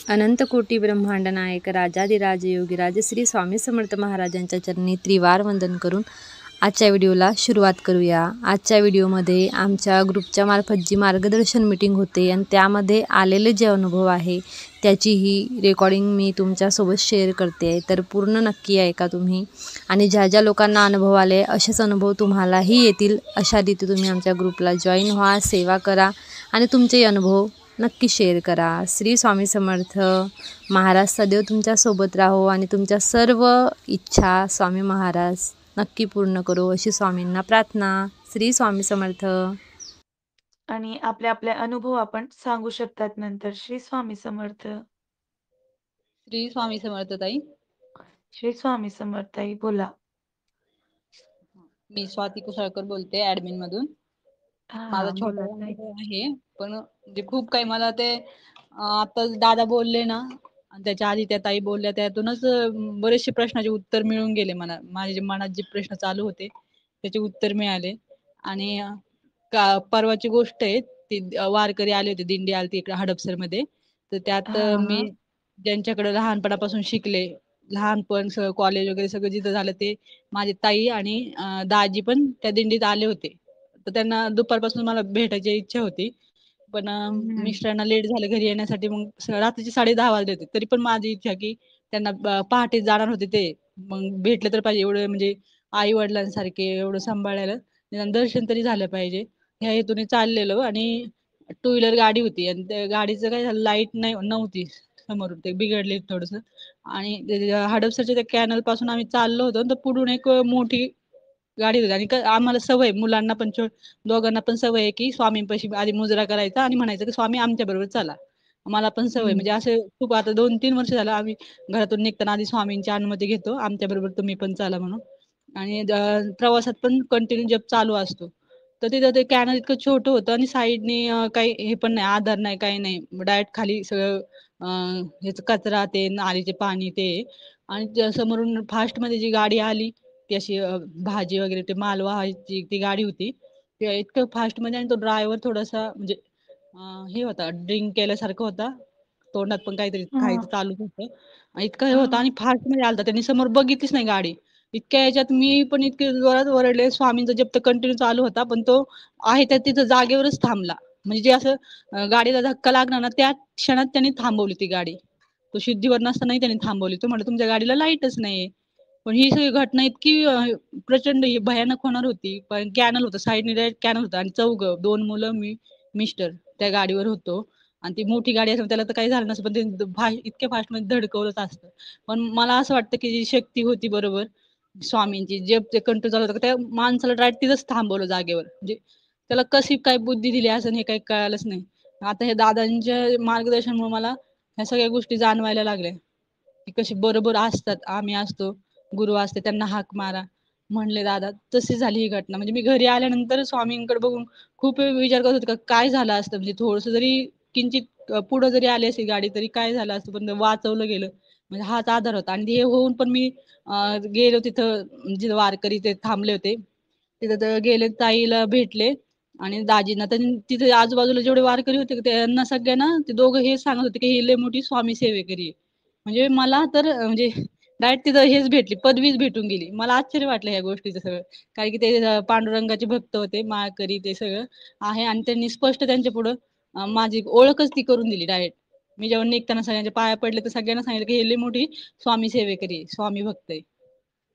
अनंत कोटी ब्रह्मांड नायक राजाधिराज योगीराज श्री स्वामी समर्थ महाराजांच्या चरणी त्रिवार वंदन करून आजच्या व्हिडिओला सुरुवात करूया. आजच्या व्हिडिओमध्ये आमच्या ग्रुपच्या मार्फत जी मार्गदर्शन मीटिंग होते आणि त्यामध्ये आलेले जे अनुभव आहे त्याची ही रेकॉर्डिंग मी तुमच्यासोबत शेअर करते आहे. तर पूर्ण नक्की ऐका तुम्ही. आणि ज्या ज्या लोकांना अनुभव आले असेच अनुभव तुम्हालाही येतील अशा रीती तुम्ही आमच्या ग्रुपला जॉईन व्हा, सेवा करा आणि तुमचे अनुभव नक्की शेअर करा. श्री स्वामी समर्थ. महाराज सदैव तुमच्यासोबत राहो आणि तुमच्या सर्व इच्छा स्वामी महाराज नक्की पूर्ण करो अशी स्वामींना प्रार्थना. श्री स्वामी समर्थ. आणि आपले आपले अनुभव आपण सांगू शकतात नंतर. श्री स्वामी समर्थ. श्री स्वामी समर्थ ताई. श्री स्वामी समर्थ ताई, बोला. मी स्वाती कुसळकर बोलते ऍडमिन मधून. माझा छोटा बोला ताई. अनुभव आहे, पण म्हणजे खूप काही मला ते आता दादा बोलले ना, आणि त्याच्या आधी त्या ताई बोलल्या, त्यातूनच बरेचसे प्रश्नाचे उत्तर मिळून गेले. माझ्या मनात जे प्रश्न चालू होते त्याचे उत्तर मिळाले. आणि परवाची गोष्ट आहे ती, वारकरी आले होते, दिंडी आलती इकडे हडपसर मध्ये. तर त्यात मी ज्यांच्याकडे लहानपणापासून शिकले, लहानपण सगळं कॉलेज वगैरे सगळं जिथं झालं ते माझी ताई आणि दाजी पण त्या दिंडीत आले होते. तर त्यांना दुपारपासून मला भेटायची इच्छा होती, पण मिस्टरांना लेट झालं घरी येण्यासाठी. मग रात्रीचे 10:30 वाजले होते, तरी पण माझी इच्छा की त्यांना पहाटे जाणार होते ते, मग भेटले तर पाहिजे. एवढं म्हणजे आई वडिलांसारखे एवढं सांभाळायला निदान दर्शन तरी झालं पाहिजे ह्या हेतूने चाललेलो. आणि टू व्हीलर गाडी होती आणि त्या गाडीचं काय झालं, लाईट नव्हती समोरून, ते बिघडले थोडस. आणि हडपसरच्या त्या कॅनल पासून आम्ही चाललो होतो, तर पुढून एक मोठी गाडी होती. आणि आम्हाला सवय, मुलांना पण दोघांना पण सवय आहे की स्वामींपाशी आधी मुजरा करायचा आणि म्हणायचं की स्वामी आमच्या बरोबर चला. मला पण सवय, म्हणजे असे खूप आता 2-3 वर्ष झालं आम्ही घरातून निघताना आधी स्वामींची अनुमती घेतो, आमच्या बरोबर तुम्ही पण चला म्हणून. आणि प्रवासात पण कंटिन्यू जप चालू असतो. तर तिथं ते कॅनल इतकं छोटं होतं आणि साईडनी काही हे पण नाही, आधार नाही, काही नाही. डायरेक्ट खाली सगळं ह्याच कचरा, ते नालीचे पाणी ते. आणि समोरून फास्ट मध्ये जी गाडी आली ती अशी भाजी वगैरे ते माल वाहायची ती गाडी होती. ते इतकं फास्ट मध्ये, आणि तो ड्रायव्हर थोडासा म्हणजे हे होता, ड्रिंक केल्यासारखं होता, तोंडात पण काहीतरी खायचं चालूच होतं. इतकं हे होतं आणि फास्ट मध्ये आलता, त्यांनी समोर बघितलीच नाही गाडी. इतक्या याच्यात मी पण इतके जोरात ओरडले, स्वामींचा जप तर कंटिन्यू चालू होता, पण तो आहे त्या तिथं जागेवरच थांबला. म्हणजे जे असं गाडीला धक्का लागणार ना, त्या क्षणात त्यांनी थांबवली ती गाडी. तो शुद्धीवर नसतानाही त्यांनी थांबवली. तो म्हणला तुमच्या गाडीला लाईटच नाहीये. पण ही सगळी घटना इतकी प्रचंड भयानक होणार होती. पण कॅनल होतं साईडने, डायरेक्ट कॅनल होतं आणि चौघं, 2 मुलं, मी, मिस्टर त्या गाडीवर होतो. आणि ती मोठी गाडी असेल त्याला तर काही झालं नसतं, पण ते इतक्या फास्ट मध्ये धडकवलंच असतं. पण मला असं वाटतं की जी शक्ती होती बरोबर स्वामींची, जे ते कंट्रोल चालू होतं, त्या माणसाला डायरेक्ट तिथंच थांबवलं जागेवर. म्हणजे त्याला कशी काय बुद्धी दिली असं हे काही कळालंच नाही. आता हे दादांच्या मार्गदर्शनामुळे मला ह्या सगळ्या गोष्टी जाणवायला लागल्या की कशी बरोबर असतात. आम्ही असतो, गुरु असते, त्यांना हाक मारा म्हणले दादा, तशी झाली ही घटना. म्हणजे मी घरी आल्यानंतर स्वामींकडे बघून खूप वेळ विचार करत होते का काय झालं असतं, म्हणजे थोडस जरी किंचित पुढे जरी आली असेल गाडी तरी काय झालं असतं, पण वाचवलं गेलं. म्हणजे हाच आधार होता. आणि हे होऊन पण मी गेलो तिथं, जिथे वारकरी ते थांबले होते तिथं, तर गेले, ताईला भेटले आणि दाजींना. तर तिथे आजूबाजूला जेवढे वारकरी होते त्यांना सगळ्यांना ते दोघं हे सांगत होते की ही लय मोठी स्वामी सेवेकरी आहे. म्हणजे मला तर म्हणजे डायरेक्ट तिथं हेच भेटली, पदवीच भेटून गेली. मला आश्चर्य वाटलं ह्या गोष्टीचं सगळं. कारण की ते पांडुरंगाचे भक्त होते, माळकरी ते सगळं आहे. आणि त्यांनी स्पष्ट त्यांच्या पुढं माझी ओळखच ती करून दिली डायरेक्ट. मी जेव्हा निघताना सगळ्यांच्या पाया पडले तर सगळ्यांना सांगितलं की हे लय मोठी स्वामी सेवेकरी आहे, स्वामी भक्त आहे.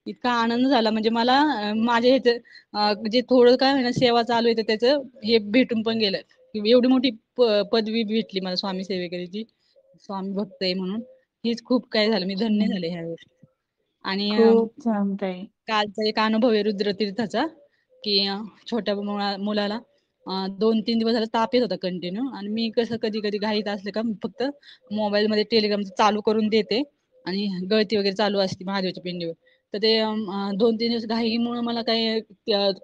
इतका आनंद झाला म्हणजे मला माझ्या ह्याचं जे थोडं काय होईना सेवा चालू आहे त्याचं हे भेटून पण गेलं. एवढी मोठी पदवी भेटली मला स्वामी सेवेकरीची, स्वामी भक्त आहे म्हणून. हीच खूप काय झालं, मी धन्य झाले ह्या गोष्टी. आणि खूप छान ताई. कालचा एक अनुभव आहे रुद्रतीर्थाचा, की छोट्या मुलाला 2-3 दिवस झाला ताप येत होता कंटिन्यू. आणि मी कसं कधी कधी घाईत असले का फक्त मोबाईल मध्ये टेलिग्राम चालू करून देते आणि गळती वगैरे चालू असते महादेवच्या पिंडीवर. तर ते 2-3 दिवस घाईमुळे मला काही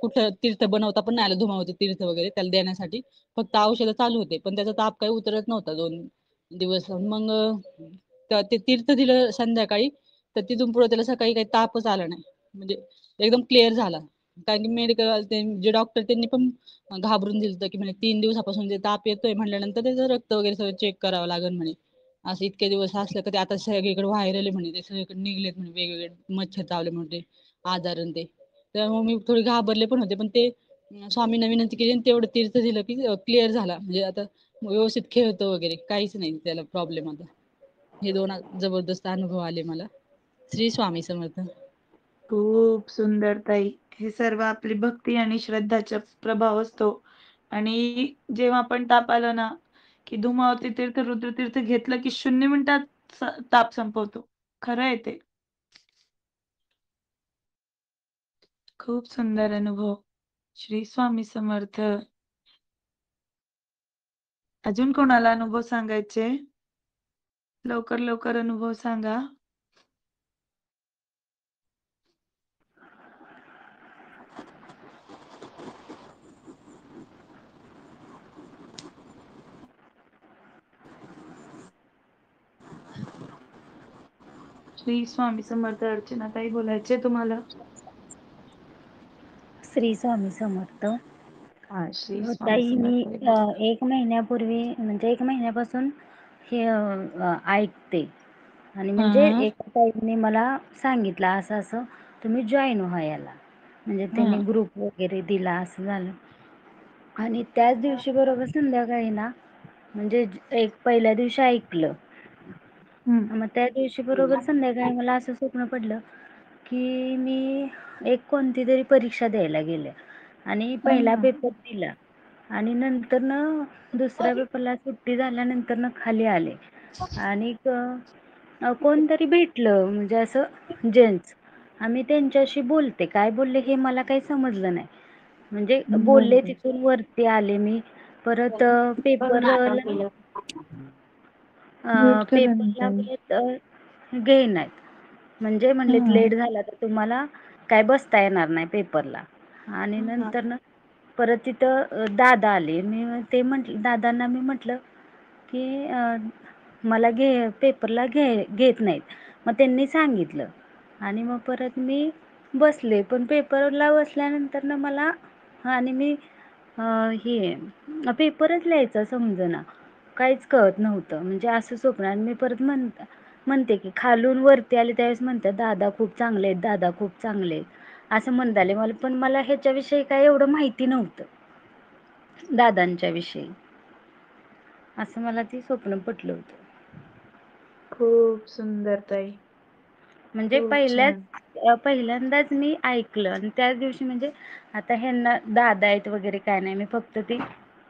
कुठं तीर्थ बनवता पण नाही आलं, धुमावते तीर्थ वगैरे त्याला देण्यासाठी. फक्त औषधं चालू होते, पण त्याचा ताप काही उतरत नव्हता 2 दिवस. मग ते तीर्थ दिलं संध्याकाळी, तर तिथून पुढे त्याला सकाळी काही तापच आला नाही, म्हणजे एकदम क्लिअर झाला. कारण की मेडिकल जे डॉक्टर त्यांनी पण घाबरून दिलं की म्हणे 3 दिवसापासून जे ताप येतोय म्हणल्यानंतर त्याचं रक्त वगैरे सगळं चेक करावं लागेल म्हणे. असं इतके दिवस असलं का ते आता सगळीकडे व्हायरल आहे म्हणे, ते सगळीकडे निघलेत म्हणे, वेगवेगळे मच्छर चावले म्हणते, आजार आणि ते. त्यामुळे मी थोडी घाबरले पण होते, पण ते स्वामींना विनंती केली आणि तेवढं तीर्थ दिलं की क्लिअर झाला. म्हणजे आता व्यवस्थित खेळतो वगैरे, काहीच नाही त्याला प्रॉब्लेम आता. हे दोन जबरदस्त अनुभव आले मला. श्री स्वामी समर्थ. खूप सुंदर ताई. हे सर्व आपली भक्ती आणि श्रद्धाचा प्रभाव असतो. आणि जेव्हा आपण ताप आला ना, की धुमावती तीर्थ, रुद्रतीर्थ घेतलं की 0 मिनिटात ताप संपवतो. खरं आहे ते. खूप सुंदर अनुभव. श्री स्वामी समर्थ. अजून कोणाला अनुभव सांगायचे? लवकर, लवकर अनुभव सांगा. श्री स्वामी समर्थ. अर्चनाताई बोलायचे तुम्हाला. श्री स्वामी समर्थ. हां, श्री स्वामी ताई मी समर्थ बोला. 1 महिन्यापूर्वी म्हणजे 1 महिन्यापासून हे ऐकते आणि म्हणजे हां, एका ताईने मला सांगितलं असं असं तुम्ही जॉईन व्हा याला. म्हणजे त्यांनी हां. ग्रुप वगैरे दिला असं झालं. आणि त्याच दिवशी बरोबर संध्याकाळी ना म्हणजे एक पहिल्या दिवशी ऐकलं. हं, मग त्या दिवशी बरोबर संध्याकाळी मला असं स्वप्न पडलं की मी एक कोणती तरी परीक्षा द्यायला गेले आणि पहिला हं. पेपर दिला आणि नंतर ना दुसऱ्या पेपरला सुट्टी झाल्यानंतर ना खाली आले आणि कोणतरी भेटलं म्हणजे असं जेंट्स. आम्ही त्यांच्याशी बोलते, काय बोलले हे मला काही समजलं नाही. म्हणजे बोलले बरोबर. तिथून वरती आले मी. परत म्यूट करा ना पेपरला ताई. परत घेईनात. म्हणजे म्हणलेत हां, लेट झाला तर तुम्हाला काय बसता येणार नाही पेपरला. आणि हां. नंतर ना परत तिथं दादा आले. ते म्हटलं दादांना मी म्हटलं की मला पेपरला घेत नाहीत. मग त्यांनी सांगितलं आणि मग परत मी बसले. पण पेपरला बसल्यानंतर ना मला आणि मी हे पेपरच लिहायचा समजेना. काहीच कळत नव्हतं. म्हणजे असं स्वप्न आणि मी परत म्हणते की खालून वरती आले त्यावेळेस म्हणतात दादा खूप चांगले आहेत, दादा खूप चांगले आहेत. असं म्हणत आले मला. पण मला ह्याच्याविषयी काय एवढं माहिती नव्हतं. दादांच्या विषयी. असं मला ते स्वप्न पटलं होतं. खूप सुंदर ताई. म्हणजे खूप छान. पहिल्यांदाच मी ऐकलं आणि त्याच दिवशी म्हणजे आता ह्यांना दादा आहेत वगैरे काय नाही. मी फक्त ते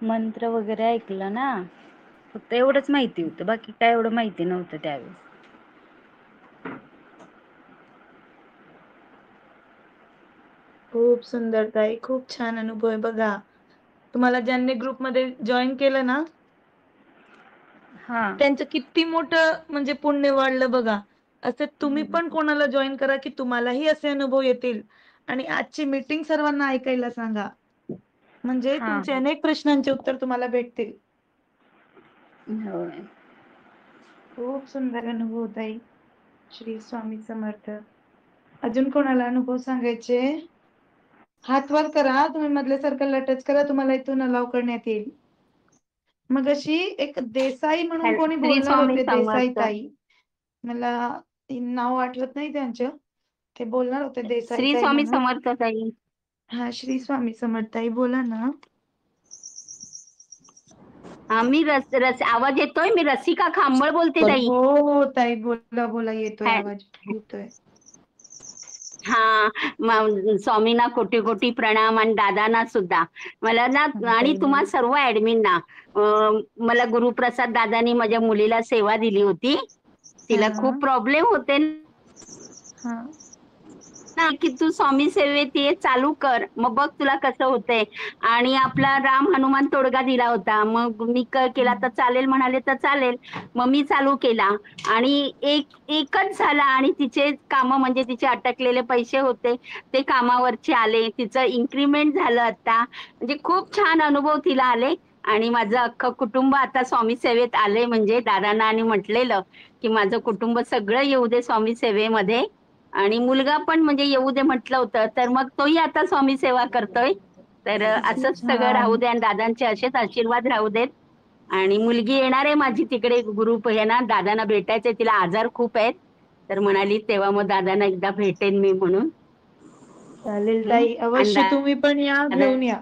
मंत्र वगैरे ऐकलं ना. फक्त एवढंच माहिती होतं. बाकी काय एवढं माहिती नव्हतं त्यावेळेस. खूप सुंदर ताई. खूप छान अनुभव आहे बघा. तुम्हाला ज्यांनी ग्रुपमध्ये जॉइन केलं ना, हां. त्यांचं किती मोठं म्हणजे पुण्य वाढलं बघा. असं तुम्ही पण कोणाला जॉइन करा, की तुम्हालाही असे अनुभव येतील. आणि आजची मीटिंग सर्वांना ऐकायला सांगा. म्हणजे हां. तुमचे अनेक प्रश्नांचे उत्तर तुम्हाला भेटतील. होय. खूप सुंदर अनुभव ताई. श्री स्वामी समर्थ. अजून कोणाला अनुभव सांगायचे? हात वर करा. तुम्ही मधल्या सर्कलला टच करा. तुम्हाला इथून अलाउ करण्यात येईल. मगाशी एक देसाई म्हणून कोणी श्री बोलणार स्वामी होते, देसाई समर्थ. ताई. मला नाव आठवत नाही त्यांचं. ते बोलणार होते देसाई श्री ताई स्वामी म्हणून. समर्थ ताई. हां, श्री स्वामी समर्थ ताई बोला ना. मी आवाज येतोय? मी रसिका खांबळ बोलते ताई. हो, हो ताई बोला, बोला. येतोय हॅ- आवाज. येतोय. हा स्वामींना कोटी कोटी प्रणाम आणि दादांना सुद्धा. मला ना हां आणि ताई तुम्हा बोला. सर्व ऍडमिनना मला गुरुप्रसाद दादांनी माझ्या मुलीला सेवा दिली होती. तिला खूप हां, प्रॉब्लेम होते हां. ना की तू स्वामी सेवेत ये, चालू कर, मग बघ तुला कसं होतंय. आणि आपला राम हनुमान तोडगा दिला होता. मग मी केला हं. तर चालेल म्हणाले तर चालेल. मग मी चालू केला आणि एकच झाला आणि तिचे कामं म्हणजे तिचे अटकलेले पैसे होते ते कामावरचे आले. तिचं इन्क्रिमेंट झालं आता. म्हणजे खूप छान अनुभव तिला आले. आणि माझं अख्खं कुटुंब आता स्वामी सेवेत आले. म्हणजे दादांना आणि म्हटलेलं की माझं कुटुंब सगळं येऊ दे स्वामी सेवेमध्ये. आणि मुलगा पण म्हणजे येऊ दे म्हटलं होतं, तर मग तोही आता स्वामी सेवा करतोय. तर किती असंच सगळं राहू छान. दे आणि दादांचे असेच आशीर्वाद राहू देत. आणि मुलगी येणार आहे माझी तिकडे ग्रुप हे ना, दादांना भेटायचंय, तिला आजार खूप आहेत. तर म्हणाली तेव्हा मग दादांना एकदा भेटेन मी म्हणून. चालेल हं. ताई, आणि अवश्य तुम्ही पण या, दादा घेऊन या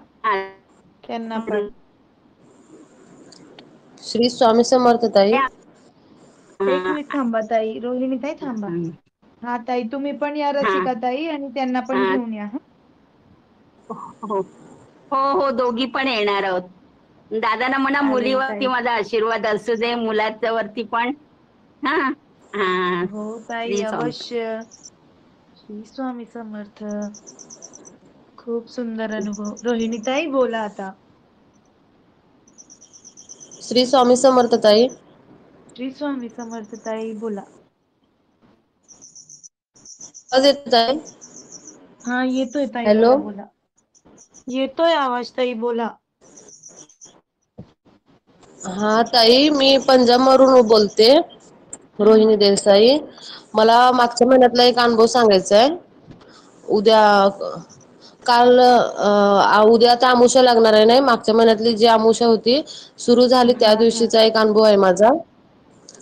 त्यांना पण. श्री स्वामी समर्थ ताई. एक मिनिट थांबा ताई, रोहिणी ताई थांबा. हा ताई, तुम्ही पण या हा रसिका ताई, आणि त्यांना पण हा घेऊन या. हं? हो हो हो, दोघी पण येणार आहोत. दादांना म्हणा चालेल मुलीवरती ताई. माझा आशीर्वाद असू दे, मुलाच्या वरती पण. हा हा. हो ताई, श्री स्वामी. अवश्य. श्री स्वामी समर्थ. खूप सुंदर अनुभव. रोहिणी ताई बोला आता. श्री स्वामी समर्थ ताई. श्री स्वामी समर्थ ताई बोला. आवाज येतो ताई? हा येतोय ताई, हॅलो. बोला बोला. येतोय आवाज ताई, बोला. हा ताई, मी पंजाब वरून बोलते, हा रोहिणी देसाई. मला मागच्या महिन्यातला एक अनुभव सांगायचा आहे. उद्या काल उद्या आता अमावस्या लागणार आहे नाही, मागच्या महिन्यातली जी अमावस्या होती सुरू झाली त्या हा हा दिवशीचा एक अनुभव आहे माझा.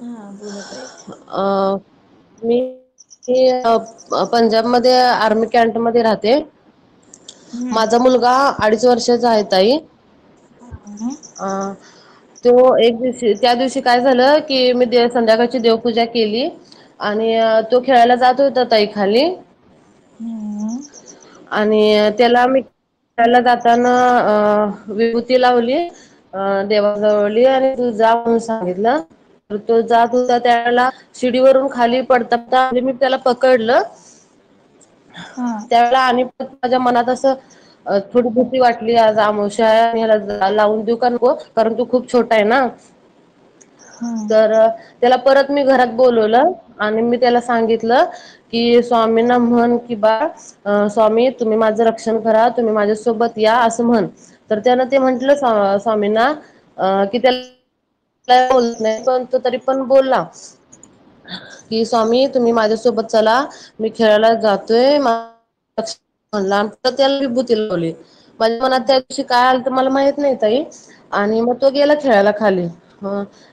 हा बोला ताई. अ मी पंजाबमध्ये आर्मी कॅम्प मध्ये राहते. हम्म. माझा मुलगा 2.5 वर्षाचा आहे ताई. हम्म. तो एक दिवशी, त्या दिवशी काय झालं की मी संध्याकाळची देवपूजा केली आणि तो खेळायला जात होता ताई खाली. हम्म. आणि त्याला मी खेळायला जाताना विभूती लावली देवाजवळी, आणि तू जा म्हणून सांगितलं. तर तो जात होता, त्याला शिडीवरून खाली पडता पडता मी त्याला पकडलं. हा त्यावेळेला आणि माझ्या मनात असं थोडी भीती वाटली, आज अमावस्या आहे आणि ह्याला लावून देऊ का नको, कारण तू खूप छोटा आहे ना. हम्म. तर त्याला परत मी घरात बोलवलं आणि मी त्याला सांगितलं की स्वामींना म्हण की बाळ, स्वामी तुम्ही माझं रक्षण करा, तुम्ही माझ्यासोबत या असं म्हण. तर त्यानं ते म्हंटलं स्वामींना की त्याला बोलत नाही, पण तो तरी पण बोलला की स्वामी तुम्ही माझ्यासोबत चला, मी खेळायला जातोय. म्हणला, त्याला विभूती लावली. माझ्या मनात त्या दिवशी काय आलं तर मला माहित नाही ताई. आणि मग तो गेला खेळायला खाली.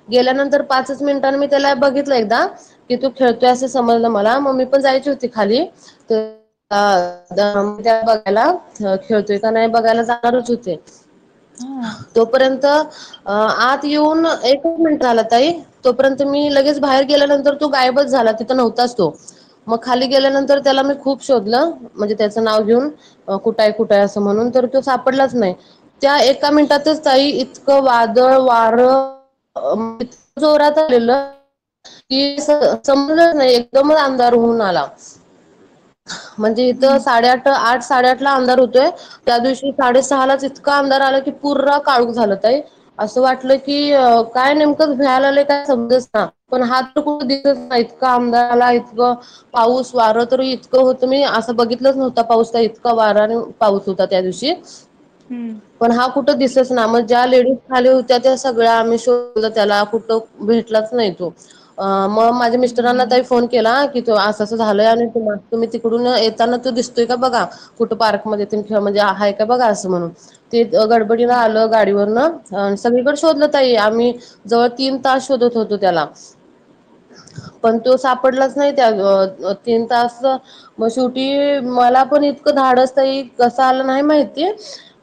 गेल्यानंतर 5च मिनिटांनी मी त्याला बघितलं एकदा की तू खेळतोय असं समजलं मला. मग मी पण जायची होती खाली, त्या बघायला खेळतोय का नाही बघायला जाणारच होते. हा तोपर्यंत आत येऊन 1च मिनिट झाला ताई, तोपर्यंत मी लगेच बाहेर गेल्यानंतर तो गायबच झाला, तिथं नव्हताच तो. मग खाली गेल्यानंतर त्याला मी खूप शोधलं, म्हणजे त्याचं नाव घेऊन कुठाय कुठाय असं म्हणून, तर तो सापडलाच नाही. त्या 1 मिनिटातच ताई इतकं वादळ वारं इतकं जोरात आलेलं की समजलंच नाही, एकदमच अंधार होऊन आला. म्हणजे इथं हम्म. 8 साडेआठला अंधार होतोय, त्या दिवशी 6:30लाच इतका अंधार आला की पूर्ण काळोख झालं ताई. असं वाटलं की काय नेमकं भ्यायला आलंय काय समजच ना. पण हात तर कुठं दिसत नाही, इतका अंधार आला, इतकं पाऊस वारं तर इतकं होतं, मी असं बघितलंच नव्हता पाऊस, इतका वारा आणि पाऊस होता त्या दिवशी. हम्म. पण हा कुठं दिसच ना. मग ज्या लेडीज खाली होत्या त्या सगळ्या आम्ही शोधलं त्याला, कुठं भेटलाच नाही तो. मग माझ्या मिस्टरांना हम्म. ताई फोन केला की तो असं असं झालंय आणि तुम्ही तिकडून येताना तो दिसतोय का बघा, कुठं पार्कमध्ये म्हणजे आहे का बघा असं म्हणून. ते गडबडीनं आलं गाडीवरनं, सगळीकडे शोधलं ताई आम्ही, जवळ 3 तास शोधत होतो त्याला. पण तो सापडलाच नाही त्या 3 तास. मग शेवटी मला पण इतकं धाडस ताई कसं आलं नाही माहिती,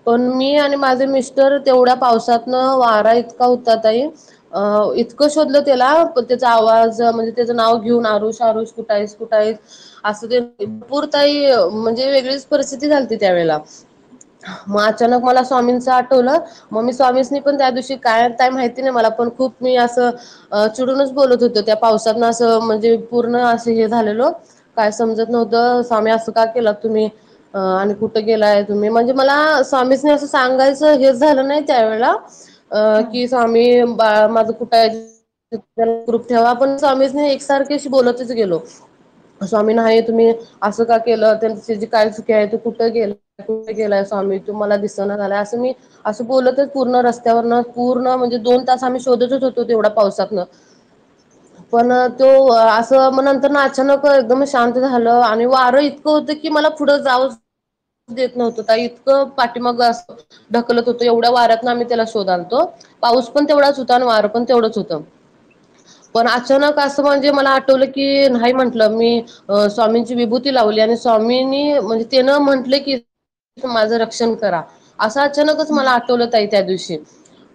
पण मी आणि माझे मिस्टर तेवढ्या पावसातनं, वारा इतका होता ताई, इतकं शोधलं त्याला, पण त्याचा आवाज म्हणजे त्याचं नाव घेऊन आरुष आरुष कुठं आहेस कुठं आहेस असं ते भरपूर ताई, म्हणजे वेगळीच परिस्थिती झालती त्यावेळेला. मग अचानक मला स्वामींचं आठवलं. मग मी स्वामीसनी पण त्या दिवशी काय माहिती नाही मला, पण खूप मी असं चिडूनच बोलत होतो त्या पावसातनं, असं म्हणजे पूर्ण असं हे झालेलो. काय समजत नव्हतं, स्वामी असं का केलात तुम्ही, आणि कुठं गेलाय तुम्ही, म्हणजे मला स्वामीसनी असं सांगायचं हेच झालं नाही त्यावेळेला, हा की स्वामी बाळ माझं कुठं आहे, ग्रुप ठेवा. पण स्वामीसनी एकसारखीच बोलतच गेलो. स्वामी नाही तुम्ही असं का केलं, त्याची काय चुकी आहे, तू कुठं गेला कुठे गेलाय स्वामी, तू मला दिसना झालाय, असं मी असं बोलतच पूर्ण रस्त्यावरनं पूर्ण म्हणजे 2 तास आम्ही शोधतच होतो तेवढ्या पावसातनं. पण तो असं मग नंतर अचानक एकदम शांत झालं, आणि वारं इतकं होतं की मला पुढं जावं देत नव्हतं ताई, इतकं पाठीमागं असं ढकलत होतं. एवढ्या वाऱ्यातनं आम्ही त्याला शोधालतो. पाऊस पण तेवढाच होता आणि वारं पण तेवढंच होतं. पण अचानक असं म्हणजे मला आठवलं की नाही म्हटलं मी स्वामींची विभूती लावली आणि स्वामींनी म्हणजे त्यानं म्हटलं की माझं रक्षण करा. असं अचानकच मला आठवलं ताई त्या दिवशी.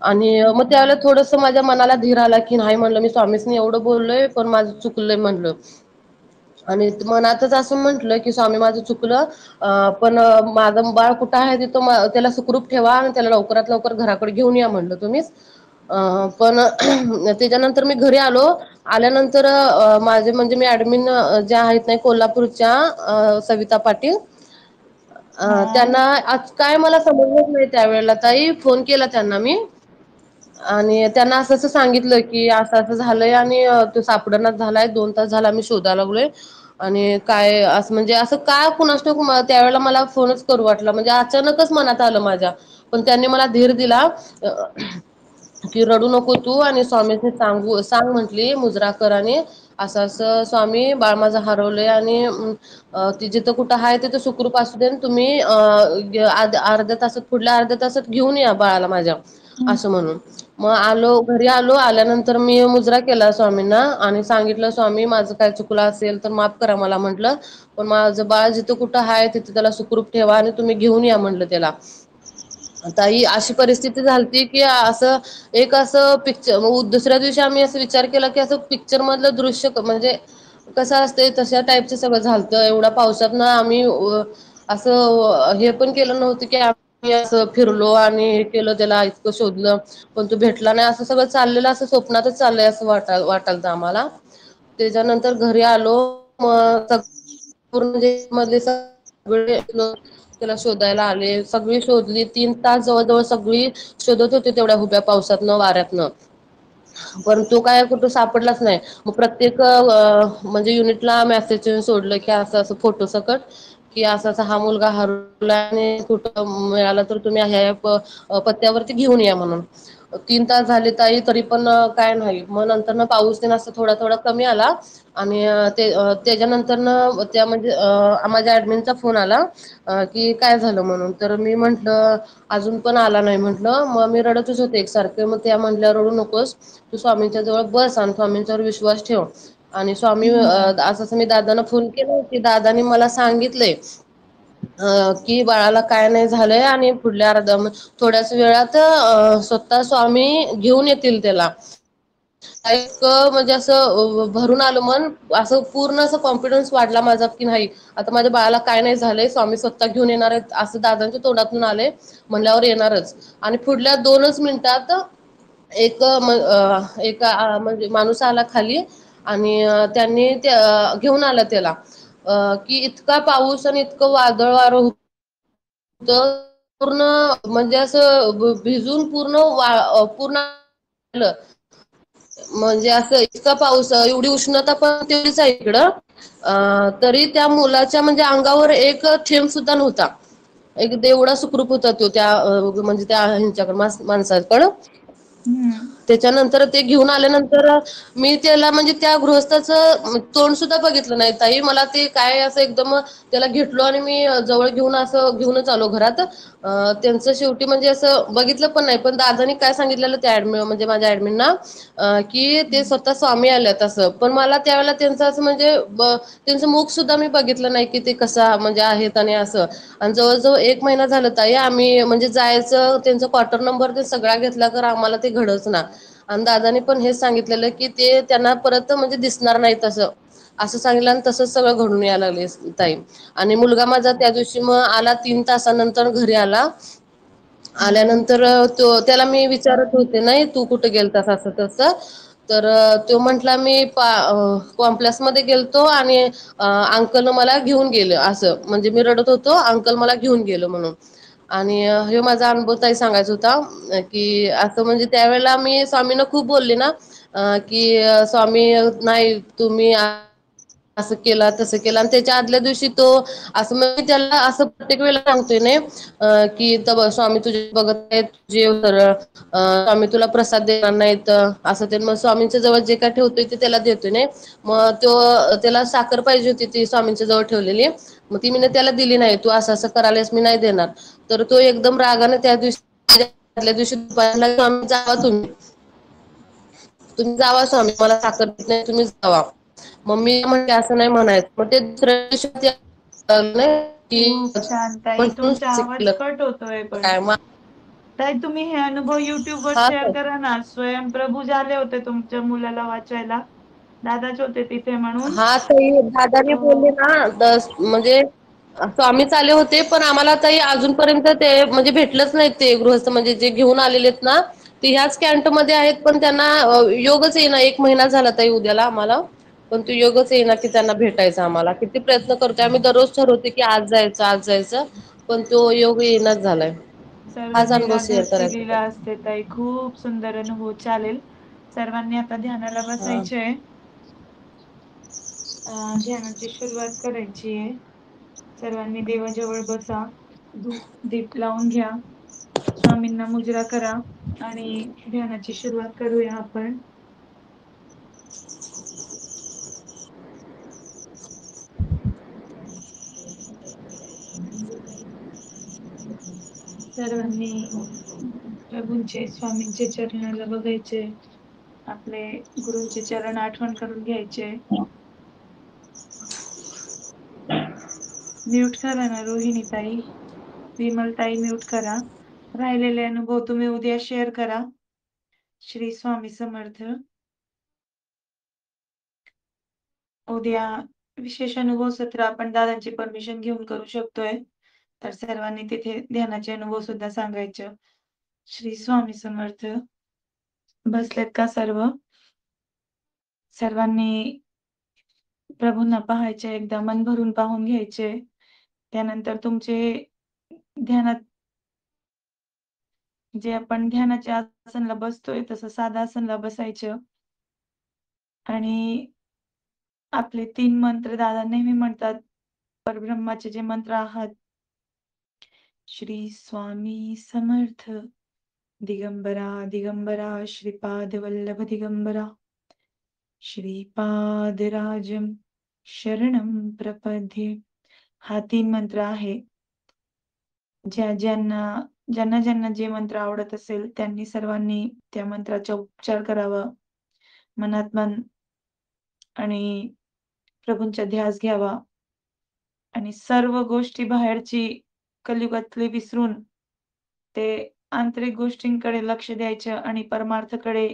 आणि मग त्यावेळेला थोडंसं माझ्या मनाला धीर आला की नाही म्हणलं मी स्वामींनी एवढं बोललोय पण माझं चुकलंय म्हणलं. आणि मनातच असं म्हटलं की स्वामी माझं चुकलं, पण माझं बाळ कुठं आहे तिथं त्याला सुखरूप ठेवा आणि त्याला लवकरात लवकर घराकडे घेऊन या म्हणलं तुम्हीच. पण त्याच्यानंतर मी घरी आलो. आल्यानंतर माझे म्हणजे मी ऍडमिन ज्या आहेत नाही कोल्हापूरच्या सविता पाटील, हा. त्यांना आज काय मला समजलंच नाही त्यावेळेला ताई. फोन केला त्यांना मी आणि त्यांना असं असं सांगितलं की असं असं झालंय आणि तो सापडनाच झालाय. 2 तास झाला आम्ही शोधायला लागलोय. आणि काय असं म्हणजे असं का कुणास ठाऊक त्यावेळेला मला फोनच करू वाटला. म्हणजे अचानकच मनात आलं माझ्या. पण त्यांनी मला धीर दिला की रडू नको तू आणि स्वामींनी सांग म्हटली मुजरा कर आणि असं असं स्वामी बाळ माझं हरवलंय आणि ती जिथं कुठं आहे तिथं सुखरूप असू दे. तुम्ही अर्ध्या तासात पुढल्या अर्ध्या तासात घेऊन या बाळाला माझ्या असं म्हणून. मग आलो घरी आलो. आल्यानंतर मी मुजरा केला स्वामींना आणि सांगितलं स्वामी माझं काय चुकलं असेल तर माफ करा मला म्हटलं. पण माझं बाळ जिथं कुठं आहे तिथं त्याला सुखरूप ठेवा आणि तुम्ही घेऊन या म्हणलं त्याला. ताई अशी परिस्थिती झालती की असं एक असं पिक्चर दुसऱ्या दिवशी आम्ही अस विचार केला की असं पिक्चर मधलं दृश्य म्हणजे कसं असतंय तशा टाईपच सगळं झालतं. एवढ्या पावसात ना आम्ही असं हे पण केलं नव्हतं की आम्ही असं फिरलो आणि हे केलं त्याला इतकं शोधलं. पण तो भेटला नाही असं सगळं चाललेलं असं स्वप्नातच चाललंय असं वाटालतं आम्हाला. त्याच्यानंतर घरी आलो मग मधले सगळे त्याला शोधायला आले. सगळी शोधली 3 तास जवळजवळ सगळी शोधत होते तेवढ्या उभ्या पावसातनं वाऱ्यातनं. पण तो काय कुठं सापडलाच नाही. मग प्रत्येक म्हणजे युनिटला मेसेज सोडलं की असं असं फोटो सकट कि असा असा हा मुलगा हरवलाय आणि कुठं मिळाला तर तुम्ही पत्त्यावरती घेऊन या म्हणून. 3 तास झाले ताई तरी पण काय नाही. मग नंतर पाऊस तेन असं थोडा थोडा कमी आला. आणि त्याच्यानंतर त्या म्हणजे माझ्या ऍडमिनचा फोन आला की काय झालं म्हणून. तर मी म्हंटलं अजून पण आला नाही म्हटलं. मग मी रडतच होते एकसारखे. मग त्या म्हटल्या रडू नकोस तू स्वामींच्या जवळ बस आणि स्वामींच्यावर विश्वास ठेव. आणि स्वामी असं मी दादांना फोन केला की दादानी मला सांगितलंय कि बाळाला काय नाही झालंय आणि पुढल्या थोड्याच वेळात स्वतः स्वामी घेऊन येतील त्याला. एक म्हणजे असं भरून आलं मन. असं पूर्ण असं कॉन्फिडन्स वाढला माझा की नाही आता माझ्या बाळाला काय नाही झालंय. स्वामी स्वतः घेऊन येणार आहेत असं दादांच्या तोंडातून आलंय म्हणल्यावर येणारच. आणि पुढल्या 2च मिनिटात एक म्हणजे माणूस आला खाली आणि त्यांनी घेऊन आलं त्याला. की इतका पाऊस आणि इतकं वादळ वारं होत पूर्ण म्हणजे असं भिजून पूर्ण म्हणजे असं इतका पाऊस एवढी उष्णता पण तेवढीच आहे इकडं. तरी त्या मुलाच्या म्हणजे अंगावर एक थेंब सुद्धा नव्हता. एक एवढा सुखरूप होता तो त्या म्हणजे त्या ह्यांच्याकड माणसाकड. त्याच्यानंतर ते घेऊन आल्यानंतर मी त्याला म्हणजे त्या गृहस्थाचं तोंड सुद्धा बघितलं नाही ताई. मला ते काय असं एकदम त्याला घेतलो आणि मी जवळ घेऊन असं घेऊनच आलो घरात. त्यांचं शेवटी म्हणजे असं बघितलं पण नाही. पण दादानी काय सांगितलेलं त्या म्हणजे माझ्या ऍडमिनना की ते स्वतः स्वामी आल्यात असं. पण मला त्यावेळेला त्यांचं असं म्हणजे त्यांचं मुख सुद्धा मी बघितलं नाही की ते कसं म्हणजे आहेत आणि असं. आणि जवळजवळ 1 महिना झाला ताई आम्ही म्हणजे जायचं त्यांचा क्वार्टर नंबर ते सगळा घेतला तर आम्हाला ते घडच ना. आणि दादानी पण हेच सांगितलेलं की ते त्यांना परत म्हणजे दिसणार नाही तसं. असं सांगितलं आणि तसंच सगळं घडून यायला लागले ताई. आणि मुलगा माझा त्या दिवशी मग आला 3 तासानंतर घरी आला. आल्यानंतर त्याला मी विचारत होते नाही तू कुठे गेलतास असं तसं. तर तो म्हंटला मी कॉम्प्लेक्स मध्ये गेलतो आणि अंकल मला घेऊन गेलं असं. म्हणजे मी रडत होतो अंकल मला घेऊन गेलं म्हणून. आणि हे माझा अनुभव ताई सांगायचा होता की असं म्हणजे त्यावेळेला मी स्वामींना खूप बोलले ना की स्वामी नाही तुम्ही असं केलं तसं केलं. आणि त्याच्या आदल्या दिवशी तो असं म्हणजे त्याला असं प्रत्येक वेळेला सांगतोय नाही की स्वामी तुझे बघत आहेत जेव सरळ. स्वामी तुला प्रसाद देणार नाहीत असं ते मग स्वामींच्या जवळ जे काय ठेवतोय ते त्याला देतोय नाही. मग त्याला साखर पाहिजे होती ती स्वामींच्या जवळ ठेवलेली. मग ती मी त्याला दिली नाही, तू असं असं करायलास, मी नाही देणार. तर तो एकदम रागाने त्या दिवशी, आदल्या दिवशी दुपारला, स्वामी जावा तुम्ही जावा स्वामी, मला साखर देत नाही, तुम्ही जावा. मग मी म्हणते असं नाही म्हणायचं. मग ते दुसऱ्या दिवशी की खूप छान ताई, म्हणून तुमचा आवाज शिकलं कट होतोय पण. काय मग. ताई तुम्ही हे अनुभव YouTube वर हा शेअर सर. करा ना. स्वयंप्रभू झाले होते तुमच्या मुलाला वाचायला, दादाच होते तिथे म्हणून. हा ताई, दादाने बोलले तो ना, म्हणजे स्वामीच आले होते, पण आम्हाला ताई अजूनपर्यंत ते म्हणजे भेटलंच नाही. ते गृहस्थ म्हणजे जे घेऊन आलेले आहेत ना, ते ह्याच कॅन्ट मध्ये आहेत, पण त्यांना योगच येईना. 1 महिना झाला ताई उद्याला आम्हाला, पण तो योगच येईना की त्यांना भेटायचं. आम्हाला किती प्रयत्न करतोय आम्ही, दररोज ठरवते की आज जायचं, आज जायचं, पण तो योग येईनाच झालाय. सर्व हाच अनुभव शेअर लीलाधरची करायचा लीला होता. असते ताई, खूप सुंदर अनुभव. चालेल, सर्वांनी आता ध्यानाला हा. बसायचंय. ध्यानाची सुरुवात करायची आहे. सर्वांनी देवाजवळ बसा, धूप दीप लावून घ्या, स्वामींना मुजरा करा आणि ध्यानाची सुरुवात करूया आपण. सर्वांनी प्रभूंचे, स्वामींचे चरणाला बघायचे, आपले गुरूंचे चरण आठवण करून घ्यायचे. म्यूट करा ना रोहिणी ताई, विमल ताई, म्यूट करा. राहिलेले अनुभव तुम्ही उद्या शेअर करा. श्री स्वामी समर्थ. उद्या विशेष अनुभव सत्र आपण दादांची परमिशन घेऊन करू शकतोय, तर सर्वांनी तिथे ध्यानाचे अनुभव सुद्धा सांगायचे. श्री स्वामी समर्थ. बसलेत का सर्व? सर्वांनी प्रभूंना पाहायचे, एकदा मन भरून पाहून घ्यायचे. त्यानंतर तुमचे ध्यानात जे आपण ध्यानाच्या आसनला बसतोय तसं साधा आसनला बसायचं आणि आपले 3 मंत्र दादा नेहमी म्हणतात, परब्रह्माचे जे मंत्र आहात, श्री स्वामी समर्थ, दिगंबरा दिगंबरा, श्रीपाद वल्लभ दिगंबरा, श्रीपादराजं शरणं प्रपद्ये. हा 3 मंत्र आहे. ज्यांना जे मंत्र आवडत असेल त्यांनी सर्वांनी त्या मंत्राचा उच्चार करावा. मनात मन आणि प्रभूंचा ध्यास घ्यावा आणि सर्व गोष्टी बाहेरची कलियुगातली विसरून ते आंतरिक गोष्टींकडे लक्ष द्यायचं आणि परमार्थकडे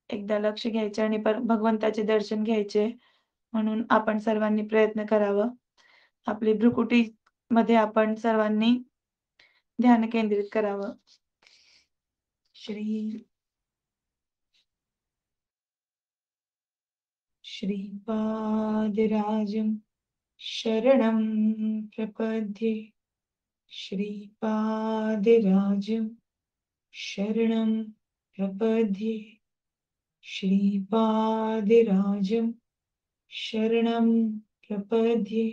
एकदा लक्ष घ्यायचं आणि भगवंताचे दर्शन घ्यायचे. म्हणून आपण सर्वांनी प्रयत्न करावा. आपली भ्रुकुटी मध्ये आपण सर्वांनी ध्यान केंद्रित करावं. श्रीपादराजं शरणं प्रपद्ये, श्रीपादराजं शरणं प्रपद्ये, श्रीपादराजं शरणं प्रपद्ये,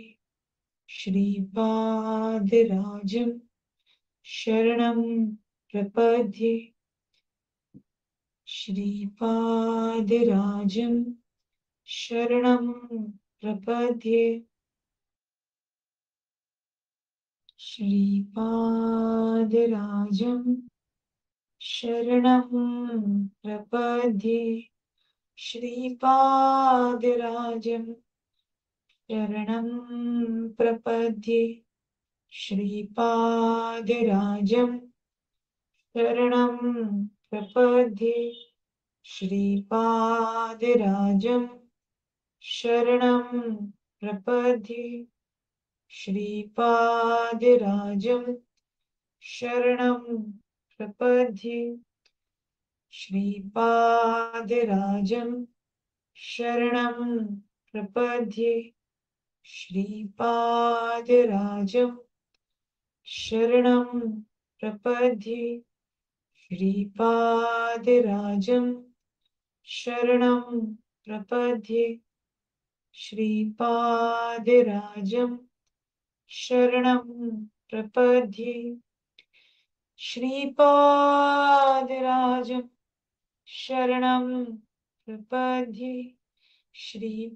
श्रीपादराजं शरणं प्रपद्ये, श्रीपादराजं शरणं प्रपद्ये, श्रीपादराजं शरणं प्रपद्ये, श्रीपादराजं शरणं प्रपद्ये, श्रीपादराजं शरणं प्रपद्ये, श्रीपादराजं शरणं प्रपद्ये, श्रीपादराजं शरणं प्रपद्ये, श्रीपादराजं शरणं प्रपद्ये, श्रीपादराजं शरणं प्रपद्ये, श्रीपादराजं शरणं प्रपद्ये, श्रीपादराजं शरणं प्रपद्ये, श्रीपादराजं शरणं प्रपद्ये, श्रीपादराजं